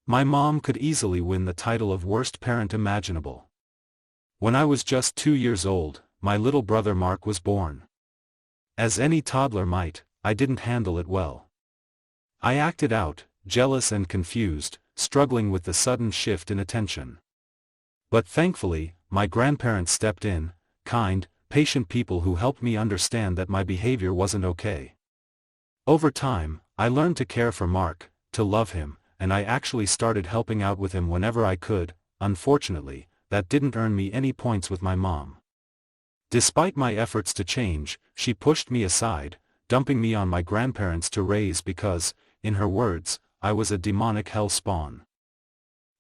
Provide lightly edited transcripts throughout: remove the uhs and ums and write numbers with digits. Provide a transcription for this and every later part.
My mom could easily win the title of worst parent imaginable. When I was just 2 years old, my little brother Mark was born. As any toddler might, I didn't handle it well. I acted out, jealous and confused, struggling with the sudden shift in attention. But thankfully, my grandparents stepped in, kind, patient people who helped me understand that my behavior wasn't okay. Over time, I learned to care for Mark, to love him, and I actually started helping out with him whenever I could. Unfortunately, that didn't earn me any points with my mom. Despite my efforts to change, she pushed me aside, dumping me on my grandparents to raise because, in her words, I was a demonic hell spawn.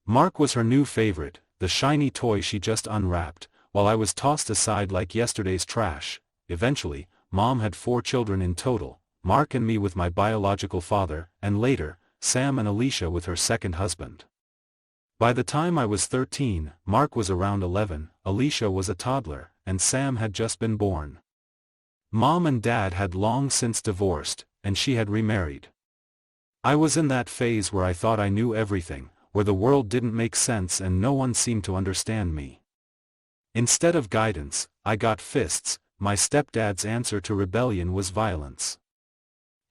Mark was her new favorite, the shiny toy she just unwrapped, while I was tossed aside like yesterday's trash. Eventually, Mom had 4 children in total, Mark and me with my biological father, and later, Sam and Alicia with her second husband. By the time I was 13, Mark was around 11, Alicia was a toddler, and Sam had just been born. Mom and Dad had long since divorced, and she had remarried. I was in that phase where I thought I knew everything, where the world didn't make sense and no one seemed to understand me. Instead of guidance, I got fists. My stepdad's answer to rebellion was violence.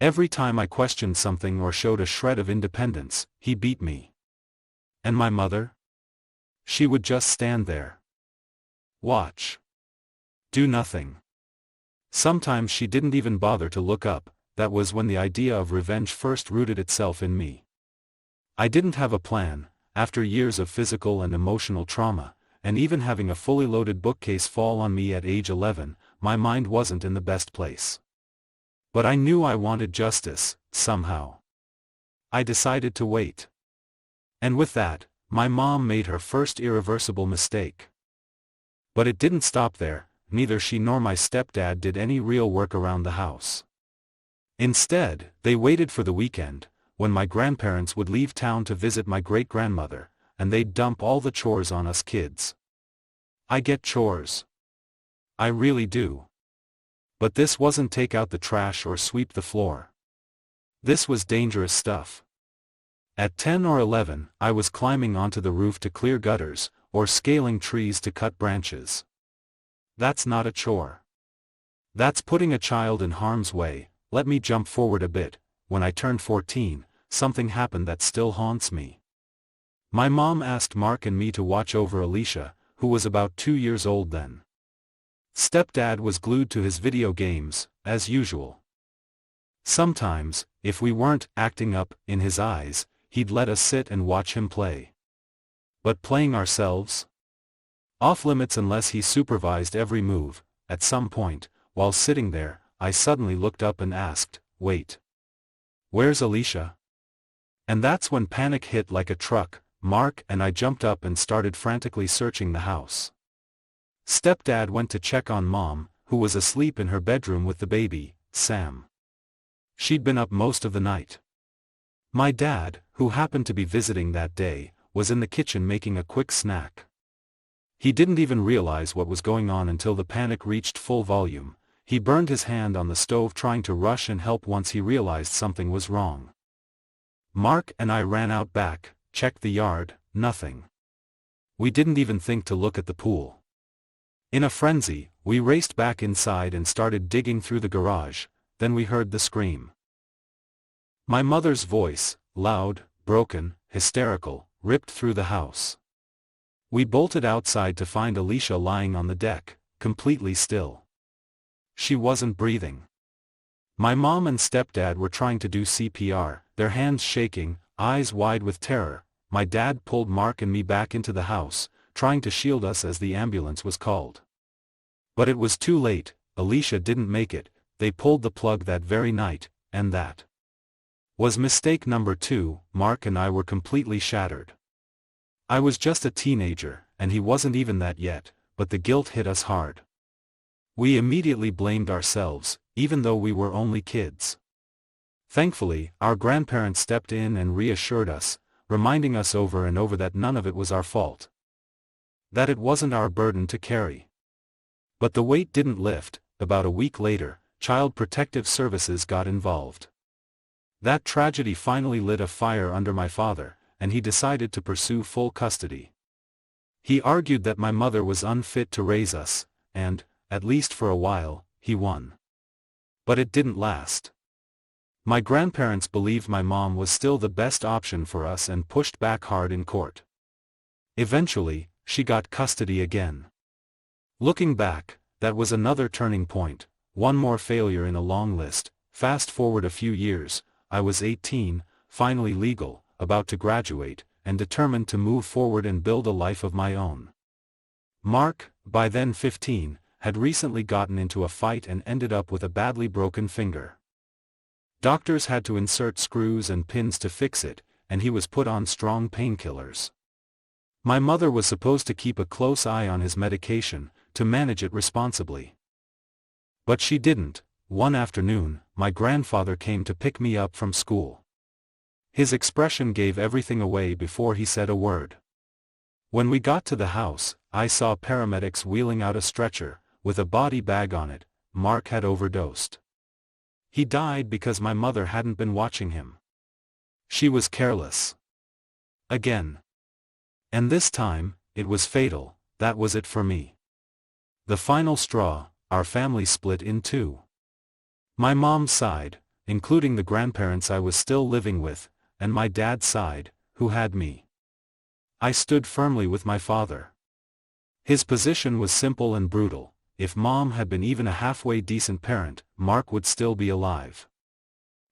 Every time I questioned something or showed a shred of independence, he beat me. And my mother? She would just stand there. Watch. Do nothing. Sometimes she didn't even bother to look up. That was when the idea of revenge first rooted itself in me. I didn't have a plan. After years of physical and emotional trauma, and even having a fully loaded bookcase fall on me at age 11, my mind wasn't in the best place. But I knew I wanted justice, somehow. I decided to wait. And with that, my mom made her first irreversible mistake. But it didn't stop there. Neither she nor my stepdad did any real work around the house. Instead, they waited for the weekend, when my grandparents would leave town to visit my great-grandmother, and they'd dump all the chores on us kids. I get chores. I really do. But this wasn't take out the trash or sweep the floor. This was dangerous stuff. At 10 or 11, I was climbing onto the roof to clear gutters, or scaling trees to cut branches. That's not a chore. That's putting a child in harm's way. Let me jump forward a bit. When I turned 14, something happened that still haunts me. My mom asked Mark and me to watch over Alicia, who was about 2 years old then. Stepdad was glued to his video games, as usual. Sometimes, if we weren't acting up in his eyes, he'd let us sit and watch him play. But playing ourselves? Off limits unless he supervised every move. At some point, while sitting there, I suddenly looked up and asked, "Wait. Where's Alicia?" And that's when panic hit like a truck. Mark and I jumped up and started frantically searching the house. Stepdad went to check on Mom, who was asleep in her bedroom with the baby, Sam. She'd been up most of the night. My dad, who happened to be visiting that day, was in the kitchen making a quick snack. He didn't even realize what was going on until the panic reached full volume. He burned his hand on the stove trying to rush and help once he realized something was wrong. Mark and I ran out back, checked the yard, nothing. We didn't even think to look at the pool. In a frenzy, we raced back inside and started digging through the garage. Then we heard the scream. My mother's voice, loud, broken, hysterical, ripped through the house. We bolted outside to find Alicia lying on the deck, completely still. She wasn't breathing. My mom and stepdad were trying to do CPR, their hands shaking, eyes wide with terror. My dad pulled Mark and me back into the house, trying to shield us as the ambulance was called. But it was too late. Alicia didn't make it. They pulled the plug that very night, and that was mistake number 2. Mark and I were completely shattered. I was just a teenager, and he wasn't even that yet, but the guilt hit us hard. We immediately blamed ourselves, even though we were only kids. Thankfully, our grandparents stepped in and reassured us, reminding us over and over that none of it was our fault. That it wasn't our burden to carry. But the weight didn't lift. About a week later, Child Protective Services got involved. That tragedy finally lit a fire under my father, and he decided to pursue full custody. He argued that my mother was unfit to raise us, and, at least for a while, he won. But it didn't last. My grandparents believed my mom was still the best option for us and pushed back hard in court. Eventually, she got custody again. Looking back, that was another turning point, one more failure in a long list. Fast forward a few years, I was 18, finally legal, about to graduate, and determined to move forward and build a life of my own. Mark, by then 15, had recently gotten into a fight and ended up with a badly broken finger. Doctors had to insert screws and pins to fix it, and he was put on strong painkillers. My mother was supposed to keep a close eye on his medication, to manage it responsibly. But she didn't. One afternoon, my grandfather came to pick me up from school. His expression gave everything away before he said a word. When we got to the house, I saw paramedics wheeling out a stretcher, with a body bag on it. Mark had overdosed. He died because my mother hadn't been watching him. She was careless. Again. And this time, it was fatal. That was it for me. The final straw, our family split in two. My mom's side, including the grandparents I was still living with, and my dad's side, who had me. I stood firmly with my father. His position was simple and brutal. If Mom had been even a halfway decent parent, Mark would still be alive.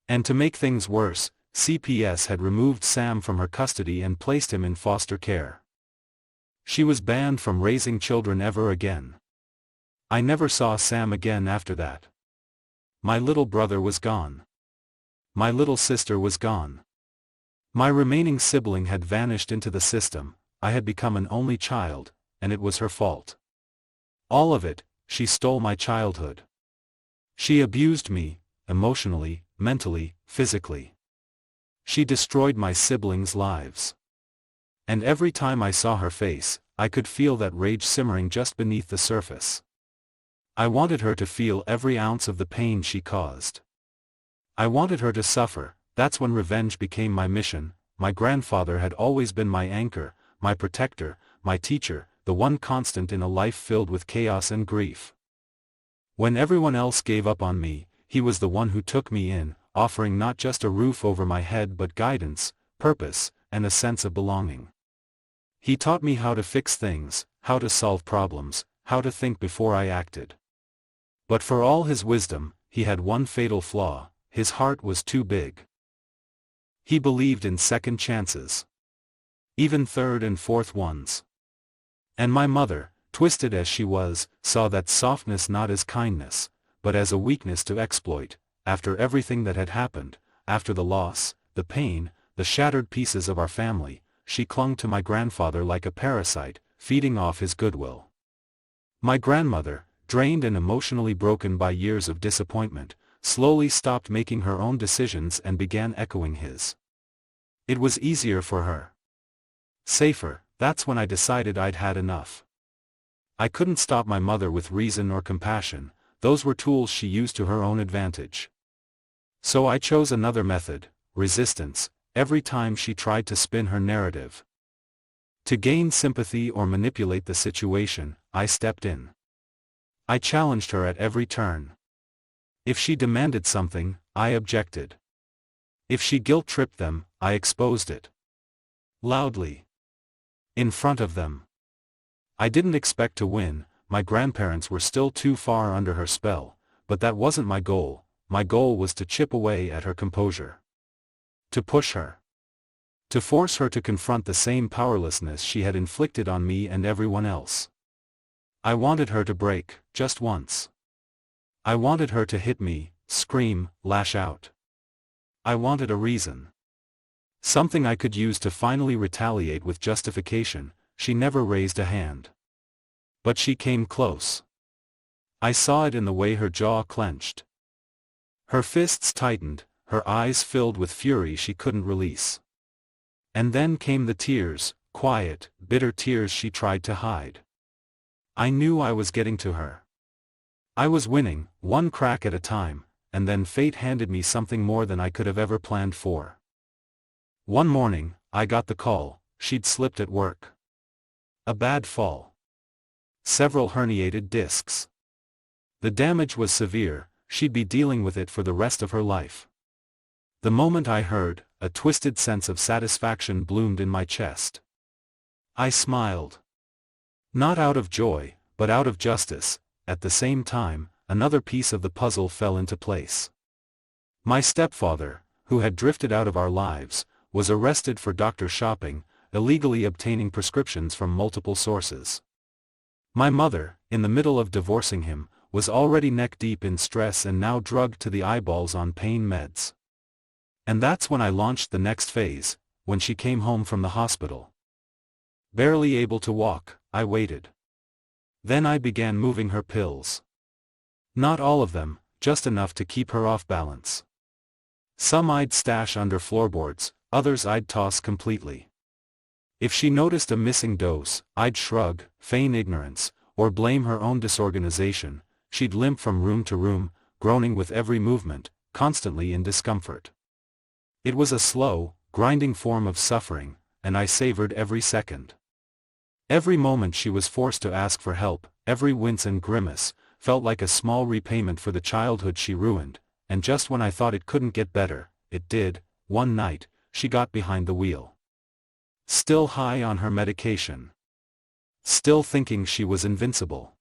And to make things worse, CPS had removed Sam from her custody and placed him in foster care. She was banned from raising children ever again. I never saw Sam again after that. My little brother was gone. My little sister was gone. My remaining sibling had vanished into the system. I had become an only child, and it was her fault. All of it. She stole my childhood. She abused me, emotionally, mentally, physically. She destroyed my siblings' lives. And every time I saw her face, I could feel that rage simmering just beneath the surface. I wanted her to feel every ounce of the pain she caused. I wanted her to suffer. That's when revenge became my mission. My grandfather had always been my anchor, my protector, my teacher, the one constant in a life filled with chaos and grief. When everyone else gave up on me, he was the one who took me in, offering not just a roof over my head but guidance, purpose, and a sense of belonging. He taught me how to fix things, how to solve problems, how to think before I acted. But for all his wisdom, he had one fatal flaw: his heart was too big. He believed in second chances. Even third and fourth ones. And my mother, twisted as she was, saw that softness not as kindness, but as a weakness to exploit. After everything that had happened, after the loss, the pain, the shattered pieces of our family, she clung to my grandfather like a parasite, feeding off his goodwill. My grandmother, drained and emotionally broken by years of disappointment, slowly stopped making her own decisions and began echoing his. It was easier for her. Safer. That's when I decided I'd had enough. I couldn't stop my mother with reason or compassion. Those were tools she used to her own advantage. So I chose another method: resistance. Every time she tried to spin her narrative to gain sympathy or manipulate the situation, I stepped in. I challenged her at every turn. If she demanded something, I objected. If she guilt-tripped them, I exposed it. Loudly. In front of them. I didn't expect to win. My grandparents were still too far under her spell, but that wasn't my goal. My goal was to chip away at her composure. To push her. To force her to confront the same powerlessness she had inflicted on me and everyone else. I wanted her to break, just once. I wanted her to hit me, scream, lash out. I wanted a reason. Something I could use to finally retaliate with justification. She never raised a hand. But she came close. I saw it in the way her jaw clenched. Her fists tightened, her eyes filled with fury she couldn't release. And then came the tears, quiet, bitter tears she tried to hide. I knew I was getting to her. I was winning, one crack at a time, and then fate handed me something more than I could have ever planned for. One morning, I got the call, she'd slipped at work. A bad fall. Several herniated discs. The damage was severe, she'd be dealing with it for the rest of her life. The moment I heard, a twisted sense of satisfaction bloomed in my chest. I smiled. Not out of joy, but out of justice. At the same time, another piece of the puzzle fell into place. My stepfather, who had drifted out of our lives, was arrested for doctor shopping, illegally obtaining prescriptions from multiple sources. My mother, in the middle of divorcing him, was already neck-deep in stress and now drugged to the eyeballs on pain meds. And that's when I launched the next phase, when she came home from the hospital. Barely able to walk, I waited. Then I began moving her pills. Not all of them, just enough to keep her off balance. Some I'd stash under floorboards, others I'd toss completely. If she noticed a missing dose, I'd shrug, feign ignorance, or blame her own disorganization. She'd limp from room to room, groaning with every movement, constantly in discomfort. It was a slow, grinding form of suffering, and I savored every second. Every moment she was forced to ask for help, every wince and grimace, felt like a small repayment for the childhood she ruined, and just when I thought it couldn't get better, it did. One night, she got behind the wheel. Still high on her medication. Still thinking she was invincible.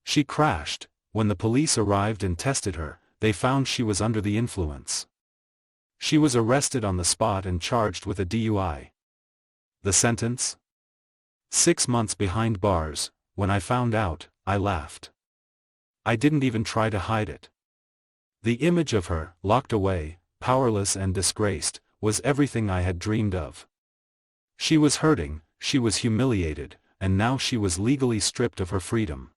She crashed. When the police arrived and tested her, they found she was under the influence. She was arrested on the spot and charged with a DUI. The sentence? 6 months behind bars. When I found out, I laughed. I didn't even try to hide it. The image of her, locked away, powerless and disgraced, was everything I had dreamed of. She was hurting, she was humiliated, and now she was legally stripped of her freedom.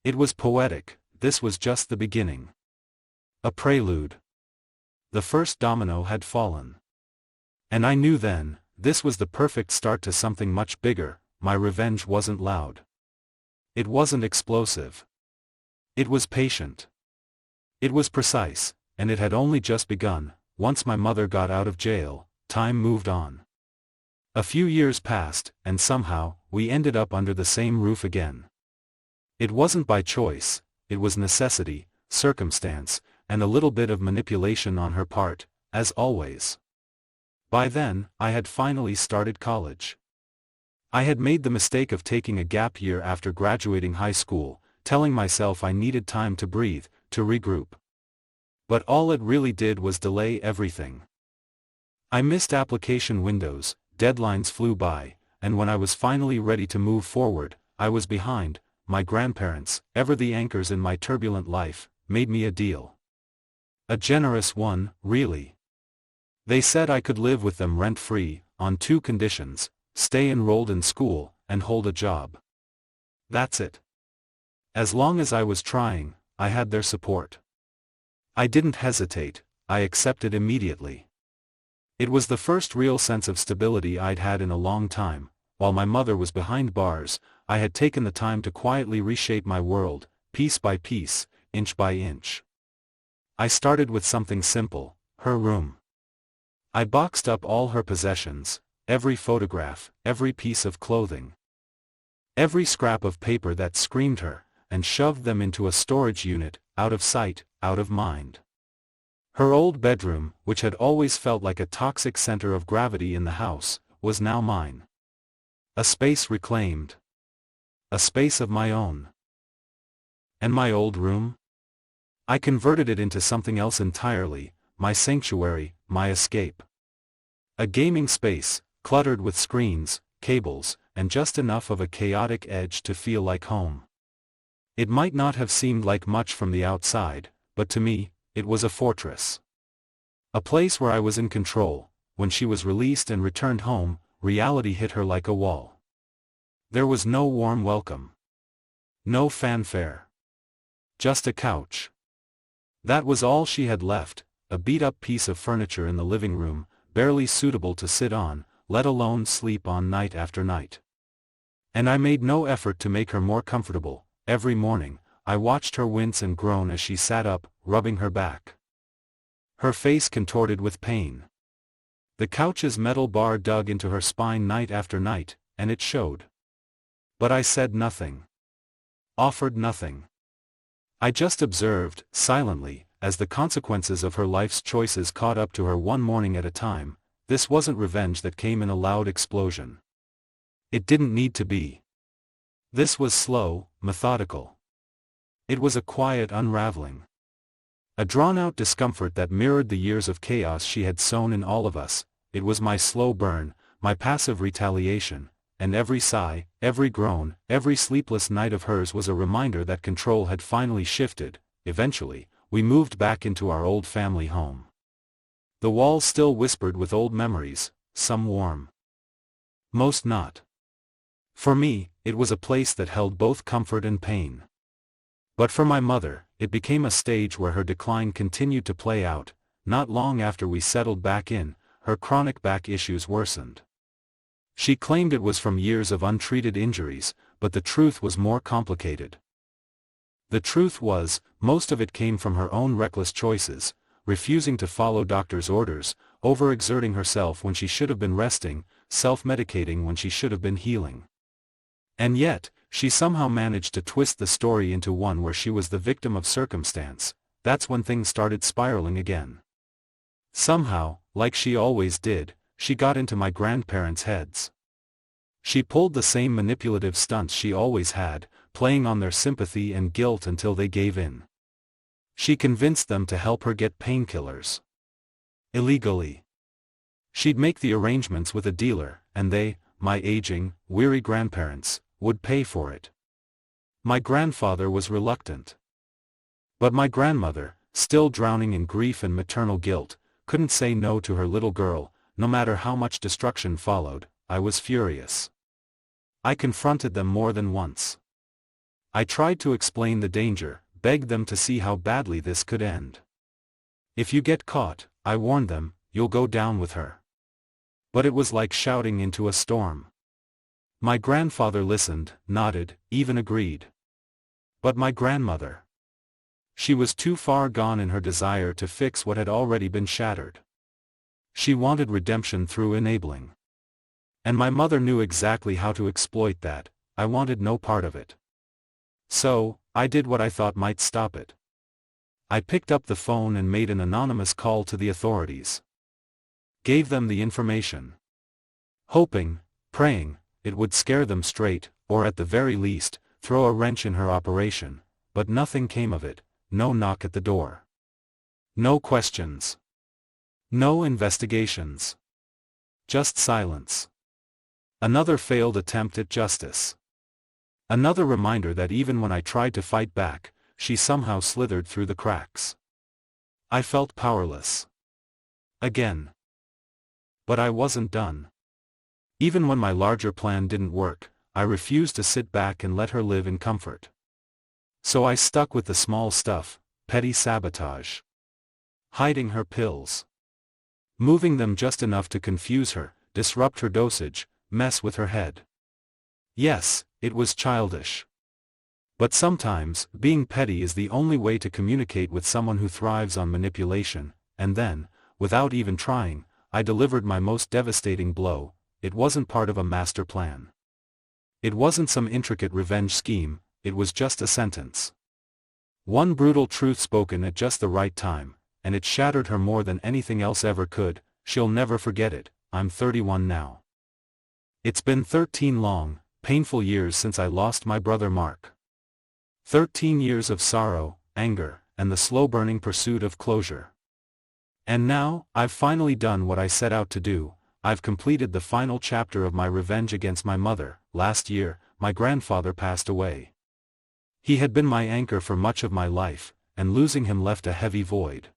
It was poetic. This was just the beginning. A prelude. The first domino had fallen. And I knew then, this was the perfect start to something much bigger. My revenge wasn't loud. It wasn't explosive. It was patient. It was precise, and it had only just begun. Once my mother got out of jail, time moved on. A few years passed, and somehow, we ended up under the same roof again. It wasn't by choice, it was necessity, circumstance, and a little bit of manipulation on her part, as always. By then, I had finally started college. I had made the mistake of taking a gap year after graduating high school, telling myself I needed time to breathe, to regroup. But all it really did was delay everything. I missed application windows, deadlines flew by, and when I was finally ready to move forward, I was behind. My grandparents, ever the anchors in my turbulent life, made me a deal. A generous one, really. They said I could live with them rent-free, on 2 conditions: stay enrolled in school, and hold a job. That's it. As long as I was trying, I had their support. I didn't hesitate, I accepted immediately. It was the first real sense of stability I'd had in a long time. While my mother was behind bars, I had taken the time to quietly reshape my world, piece by piece, inch by inch. I started with something simple: her room. I boxed up all her possessions, every photograph, every piece of clothing, every scrap of paper that screamed her, and shoved them into a storage unit, out of sight, out of mind. Her old bedroom, which had always felt like a toxic center of gravity in the house, was now mine. A space reclaimed. A space of my own. And my old room? I converted it into something else entirely, my sanctuary, my escape. A gaming space, cluttered with screens, cables, and just enough of a chaotic edge to feel like home. It might not have seemed like much from the outside, but to me, it was a fortress. A place where I was in control. When she was released and returned home, reality hit her like a wall. There was no warm welcome. No fanfare. Just a couch. That was all she had left, a beat-up piece of furniture in the living room, barely suitable to sit on, let alone sleep on night after night. And I made no effort to make her more comfortable. Every morning, I watched her wince and groan as she sat up, rubbing her back. Her face contorted with pain. The couch's metal bar dug into her spine night after night, and it showed. But I said nothing. Offered nothing. I just observed, silently, as the consequences of her life's choices caught up to her one morning at a time. This wasn't revenge that came in a loud explosion. It didn't need to be. This was slow, methodical. It was a quiet unraveling. A drawn-out discomfort that mirrored the years of chaos she had sown in all of us. It was my slow burn, my passive retaliation, and every sigh, every groan, every sleepless night of hers was a reminder that control had finally shifted. Eventually, we moved back into our old family home. The walls still whispered with old memories, some warm. Most not. For me, it was a place that held both comfort and pain. But for my mother, it became a stage where her decline continued to play out. Not long after we settled back in, her chronic back issues worsened. She claimed it was from years of untreated injuries, but the truth was more complicated. The truth was, most of it came from her own reckless choices, refusing to follow doctors' orders, overexerting herself when she should have been resting, self-medicating when she should have been healing. And yet, she somehow managed to twist the story into one where she was the victim of circumstance. That's when things started spiraling again. Somehow, like she always did, she got into my grandparents' heads. She pulled the same manipulative stunts she always had, playing on their sympathy and guilt until they gave in. She convinced them to help her get painkillers. Illegally. She'd make the arrangements with a dealer, and they, my aging, weary grandparents, would pay for it. My grandfather was reluctant. But my grandmother, still drowning in grief and maternal guilt, couldn't say no to her little girl. No matter how much destruction followed, I was furious. I confronted them more than once. I tried to explain the danger, begged them to see how badly this could end. If you get caught, I warned them, you'll go down with her. But it was like shouting into a storm. My grandfather listened, nodded, even agreed. But my grandmother. She was too far gone in her desire to fix what had already been shattered. She wanted redemption through enabling. And my mother knew exactly how to exploit that. I wanted no part of it. So, I did what I thought might stop it. I picked up the phone and made an anonymous call to the authorities. Gave them the information. Hoping, praying, it would scare them straight, or at the very least, throw a wrench in her operation. But nothing came of it. No knock at the door. No questions. No investigations. Just silence. Another failed attempt at justice. Another reminder that even when I tried to fight back, she somehow slithered through the cracks. I felt powerless. Again. But I wasn't done. Even when my larger plan didn't work, I refused to sit back and let her live in comfort. So I stuck with the small stuff, petty sabotage. Hiding her pills. Moving them just enough to confuse her, disrupt her dosage, mess with her head. Yes, it was childish. But sometimes, being petty is the only way to communicate with someone who thrives on manipulation, and then, without even trying, I delivered my most devastating blow. It wasn't part of a master plan. It wasn't some intricate revenge scheme, it was just a sentence. One brutal truth spoken at just the right time, and it shattered her more than anything else ever could. She'll never forget it. I'm 31 now. It's been 13 long, painful years since I lost my brother Mark. 13 years of sorrow, anger, and the slow-burning pursuit of closure. And now, I've finally done what I set out to do. I've completed the final chapter of my revenge against my mother. Last year, my grandfather passed away. He had been my anchor for much of my life, and losing him left a heavy void.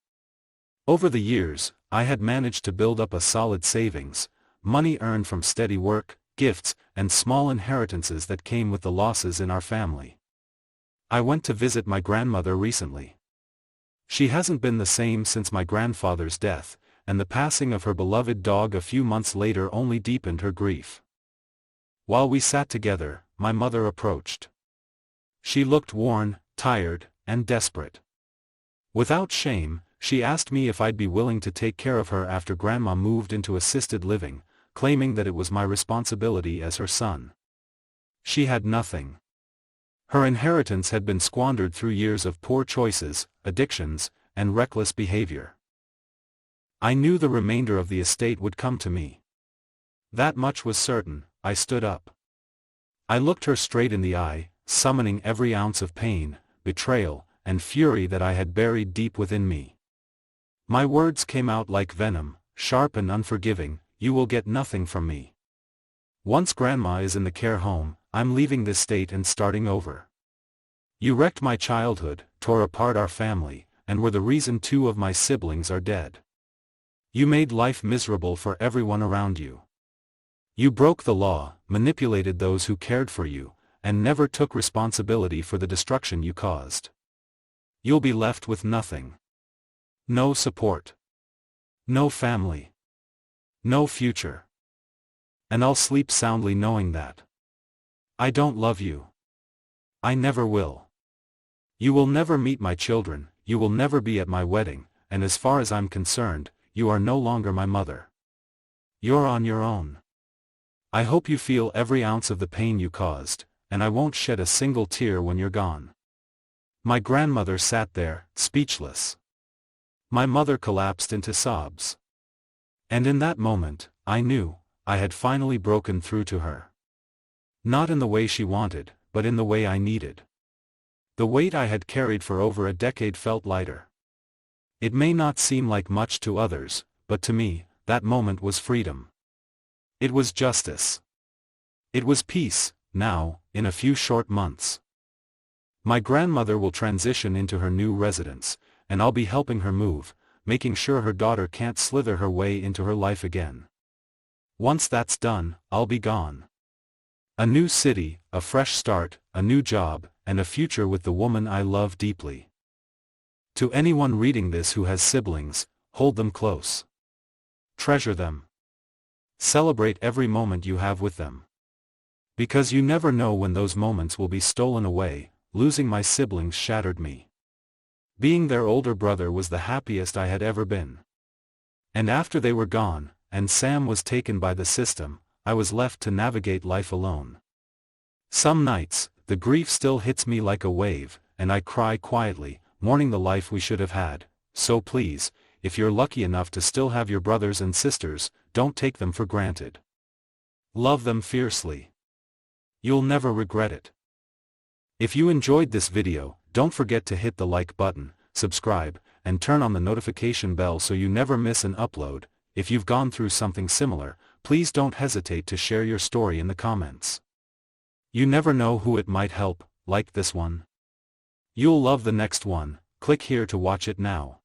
Over the years, I had managed to build up a solid savings, money earned from steady work, gifts, and small inheritances that came with the losses in our family. I went to visit my grandmother recently. She hasn't been the same since my grandfather's death, and the passing of her beloved dog a few months later only deepened her grief. While we sat together, my mother approached. She looked worn, tired, and desperate. Without shame, She asked me if I'd be willing to take care of her after Grandma moved into assisted living, claiming that it was my responsibility as her son. She had nothing. Her inheritance had been squandered through years of poor choices, addictions, and reckless behavior. I knew the remainder of the estate would come to me. That much was certain. I stood up. I looked her straight in the eye, summoning every ounce of pain, betrayal, and fury that I had buried deep within me. My words came out like venom, sharp and unforgiving. You will get nothing from me. Once Grandma is in the care home, I'm leaving this state and starting over. You wrecked my childhood, tore apart our family, and were the reason 2 of my siblings are dead. You made life miserable for everyone around you. You broke the law, manipulated those who cared for you, and never took responsibility for the destruction you caused. You'll be left with nothing. No support. No family. No future. And I'll sleep soundly knowing that. I don't love you. I never will. You will never meet my children, you will never be at my wedding, and as far as I'm concerned, you are no longer my mother. You're on your own. I hope you feel every ounce of the pain you caused, and I won't shed a single tear when you're gone. My grandmother sat there, speechless. My mother collapsed into sobs. And in that moment, I knew, I had finally broken through to her. Not in the way she wanted, but in the way I needed. The weight I had carried for over a decade felt lighter. It may not seem like much to others, but to me, that moment was freedom. It was justice. It was peace, now, in a few short months. My grandmother will transition into her new residence, and I'll be helping her move, making sure her daughter can't slither her way into her life again. Once that's done, I'll be gone. A new city, a fresh start, a new job, and a future with the woman I love deeply. To anyone reading this who has siblings, hold them close. Treasure them. Celebrate every moment you have with them. Because you never know when those moments will be stolen away. Losing my siblings shattered me. Being their older brother was the happiest I had ever been. And after they were gone, and Sam was taken by the system, I was left to navigate life alone. Some nights, the grief still hits me like a wave, and I cry quietly, mourning the life we should have had. So please, if you're lucky enough to still have your brothers and sisters, don't take them for granted. Love them fiercely. You'll never regret it. If you enjoyed this video, don't forget to hit the like button, subscribe, and turn on the notification bell so you never miss an upload. If you've gone through something similar, please don't hesitate to share your story in the comments. You never know who it might help, like this one. You'll love the next one. Click here to watch it now.